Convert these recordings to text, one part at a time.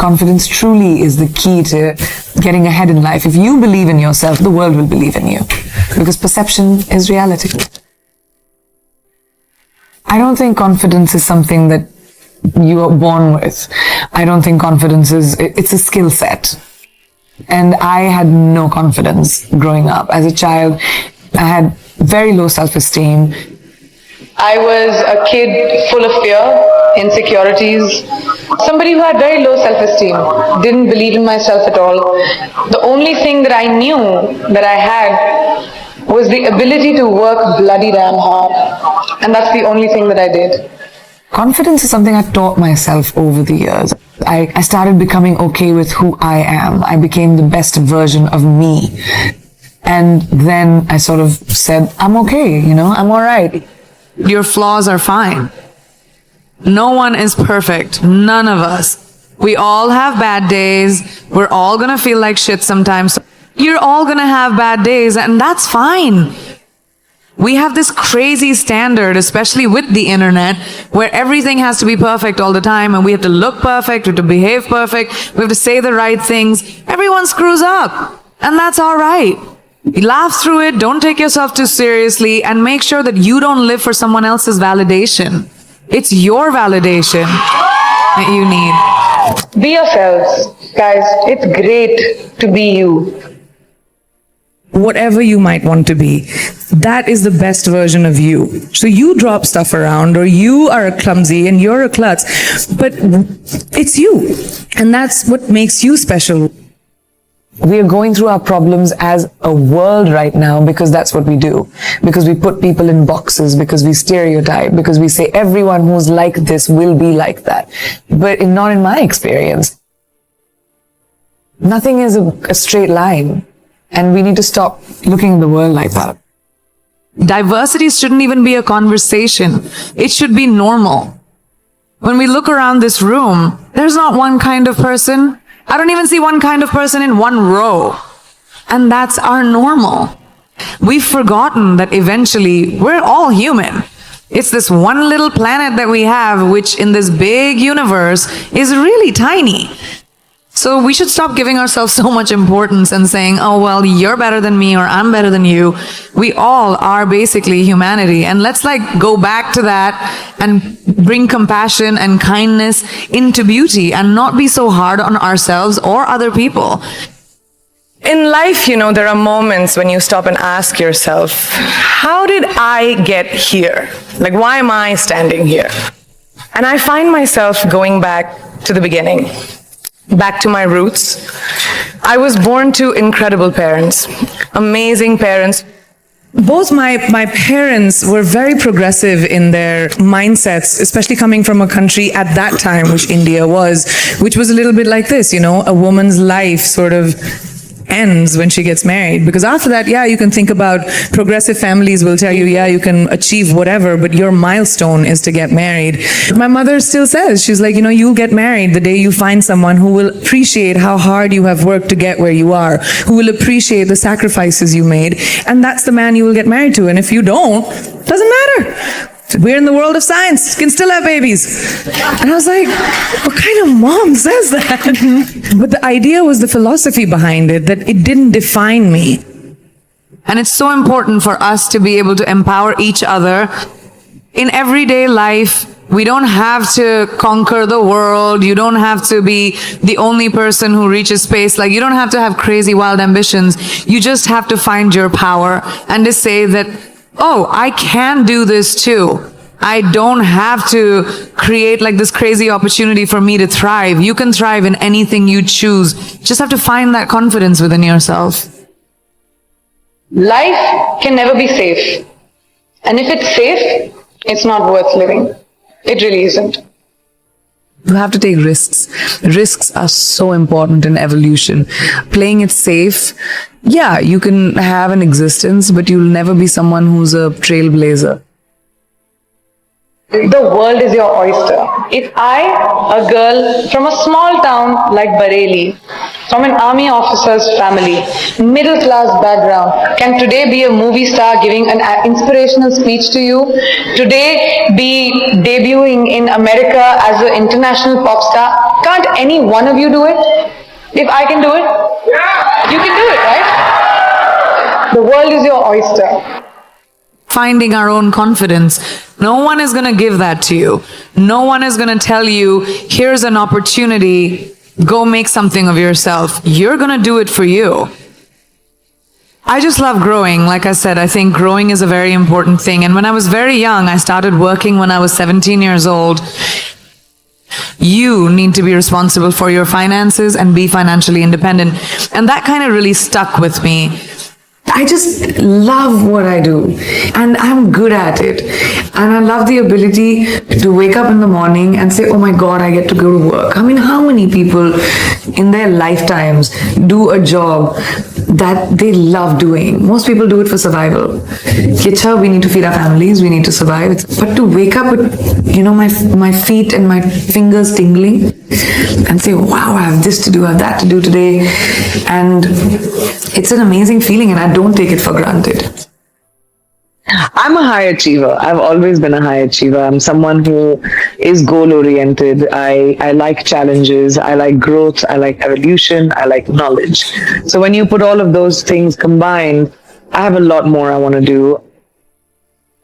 confidence truly is the key to getting ahead in life. If you believe in yourself, the world will believe in you, because perception is reality. I don't think confidence is something that you are born with. I don't think confidence it's a skill set. And I had no confidence growing up. As a child, I had very low self-esteem. I was a kid full of fear, insecurities, somebody who had very low self-esteem, didn't believe in myself at all. The only thing that I knew that I had was the ability to work bloody damn hard. And that's the only thing that I did. Confidence is something I taught myself over the years. I started becoming okay with who I am. I became the best version of me. And then I sort of said, I'm okay, I'm all right. Your flaws are fine. No one is perfect. None of us. We all have bad days. We're all gonna feel like shit sometimes. You're all gonna have bad days, and that's fine. We have this crazy standard, especially with the internet, where everything has to be perfect all the time, and we have to look perfect, we have to behave perfect, we have to say the right things. Everyone screws up, and that's all right. Laugh through it, don't take yourself too seriously, and make sure that you don't live for someone else's validation. It's your validation that you need. Be yourselves, guys. It's great to be you. Whatever you might want to be, that is the best version of you. So you drop stuff around, or you are a clumsy and you're a klutz, but it's you. And that's what makes you special. We are going through our problems as a world right now because that's what we do. Because we put people in boxes, because we stereotype, because we say everyone who's like this will be like that. But not in my experience. Nothing is a straight line. And we need to stop looking at the world like that. Diversity shouldn't even be a conversation. It should be normal. When we look around this room, there's not one kind of person. I don't even see one kind of person in one row. And that's our normal. We've forgotten that eventually we're all human. It's this one little planet that we have, which in this big universe is really tiny. So we should stop giving ourselves so much importance and saying, oh, well, you're better than me or I'm better than you. We all are basically humanity. And let's go back to that and bring compassion and kindness into beauty and not be so hard on ourselves or other people. In life, there are moments when you stop and ask yourself, how did I get here? Why am I standing here? And I find myself going back to the beginning. Back to my roots. I was born to incredible parents, amazing parents. Both my parents were very progressive in their mindsets, especially coming from a country at that time, which India was, which was a little bit like this, a woman's life sort of ends when she gets married. Because after that, you can think about progressive families will tell you, you can achieve whatever, but your milestone is to get married. My mother still says, she's like, you'll get married the day you find someone who will appreciate how hard you have worked to get where you are, who will appreciate the sacrifices you made, and that's the man you will get married to. And if you don't, doesn't matter. We're in the world of science, can still have babies. And I was like, what kind of mom says that? But the idea was the philosophy behind it, that it didn't define me. And it's so important for us to be able to empower each other. In everyday life, we don't have to conquer the world. You don't have to be the only person who reaches space. You don't have to have crazy, wild ambitions. You just have to find your power and to say that, oh, I can do this too. I don't have to create this crazy opportunity for me to thrive. You can thrive in anything you choose. Just have to find that confidence within yourself. Life can never be safe. And if it's safe, it's not worth living. It really isn't. You have to take risks. Risks are so important in evolution. Playing it safe, you can have an existence, but you'll never be someone who's a trailblazer. The world is your oyster. If I, a girl from a small town like Bareilly, from an army officer's family, middle class background, can today be a movie star giving an inspirational speech to you, today be debuting in America as an international pop star. Can't any one of you do it? If I can do it, you can do it, right? The world is your oyster. Finding our own confidence. No one is going to give that to you. No one is going to tell you, here's an opportunity, go make something of yourself. You're going to do it for you. I just love growing. Like I said, I think growing is a very important thing. And when I was very young, I started working when I was 17 years old. You need to be responsible for your finances and be financially independent. And that kind of really stuck with me. I just love what I do and I'm good at it. And I love the ability to wake up in the morning and say, oh my God, I get to go to work. I mean, how many people in their lifetimes do a job that they love doing? Most people do it for survival. Kitcha, we need to feed our families, we need to survive. But to wake up with, my feet and my fingers tingling and say, wow, I have this to do, I have that to do today. And it's an amazing feeling and I don't take it for granted. I'm a high achiever. I've always been a high achiever. I'm someone who is goal-oriented. I like challenges. I like growth. I like evolution. I like knowledge. So when you put all of those things combined, I have a lot more I want to do.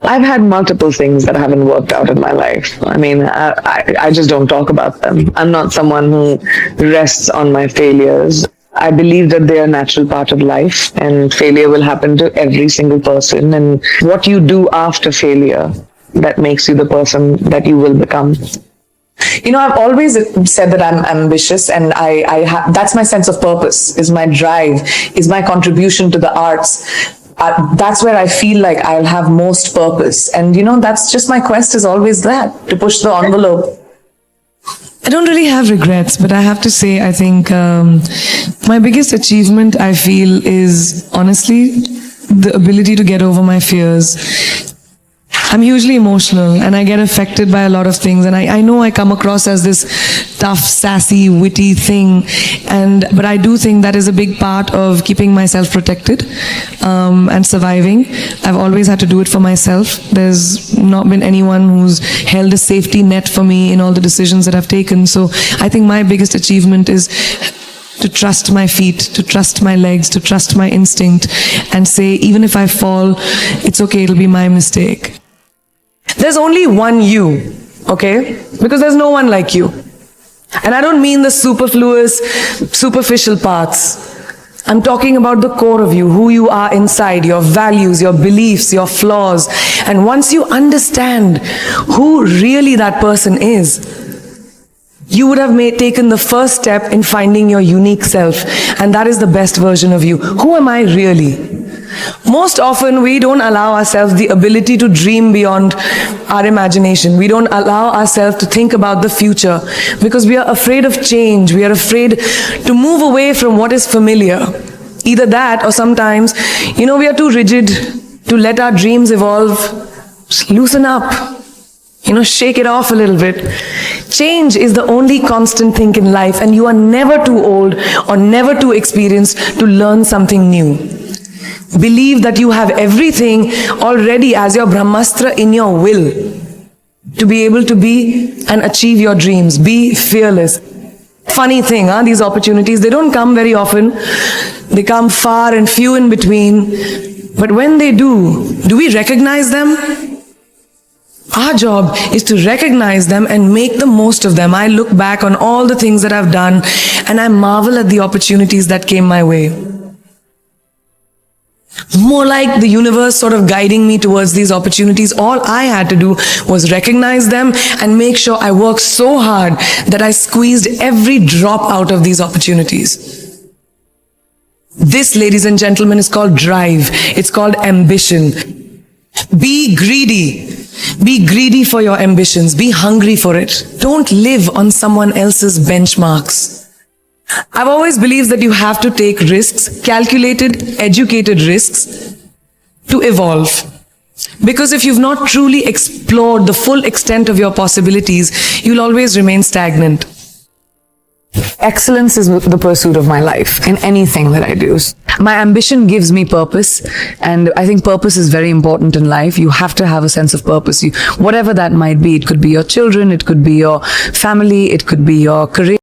I've had multiple things that haven't worked out in my life. I mean, I just don't talk about them. I'm not someone who rests on my failures. I believe that they are a natural part of life and failure will happen to every single person. And what you do after failure, that makes you the person that you will become. I've always said that I'm ambitious and that's my sense of purpose, is my drive, is my contribution to the arts. That's where I feel like I'll have most purpose. And that's just my quest is always that, to push the envelope. I don't really have regrets, but I have to say, I think my biggest achievement, I feel, is honestly the ability to get over my fears. I'm hugely emotional and I get affected by a lot of things, and I know I come across as this tough, sassy, witty thing, but I do think that is a big part of keeping myself protected and surviving. I've always had to do it for myself. There's not been anyone who's held a safety net for me in all the decisions that I've taken. So I think my biggest achievement is to trust my feet, to trust my legs, to trust my instinct, and say, even if I fall, it's okay, it'll be my mistake. There's only one you, okay? Because there's no one like you. And I don't mean the superfluous, superficial parts. I'm talking about the core of you, who you are inside, your values, your beliefs, your flaws. And once you understand who really that person is, you would have taken the first step in finding your unique self. And that is the best version of you. Who am I really? Most often, we don't allow ourselves the ability to dream beyond our imagination. We don't allow ourselves to think about the future because we are afraid of change. We are afraid to move away from what is familiar. Either that or sometimes, we are too rigid to let our dreams evolve. Just loosen up. Shake it off a little bit. Change is the only constant thing in life, and you are never too old or never too experienced to learn something new. Believe that you have everything already as your Brahmastra in your will to be able to be and achieve your dreams. Be fearless. Funny thing, these opportunities, they don't come very often. They come far and few in between. But when they do we recognize them? Our job is to recognize them and make the most of them. I look back on all the things that I've done and I marvel at the opportunities that came my way. More like the universe sort of guiding me towards these opportunities. All I had to do was recognize them and make sure I worked so hard that I squeezed every drop out of these opportunities. This, ladies and gentlemen, is called drive. It's called ambition. Be greedy. Be greedy for your ambitions. Be hungry for it. Don't live on someone else's benchmarks. I've always believed that you have to take risks, calculated, educated risks, to evolve. Because if you've not truly explored the full extent of your possibilities, you'll always remain stagnant. Excellence is the pursuit of my life in anything that I do. My ambition gives me purpose, and I think purpose is very important in life. You have to have a sense of purpose. Whatever that might be, it could be your children, it could be your family, it could be your career.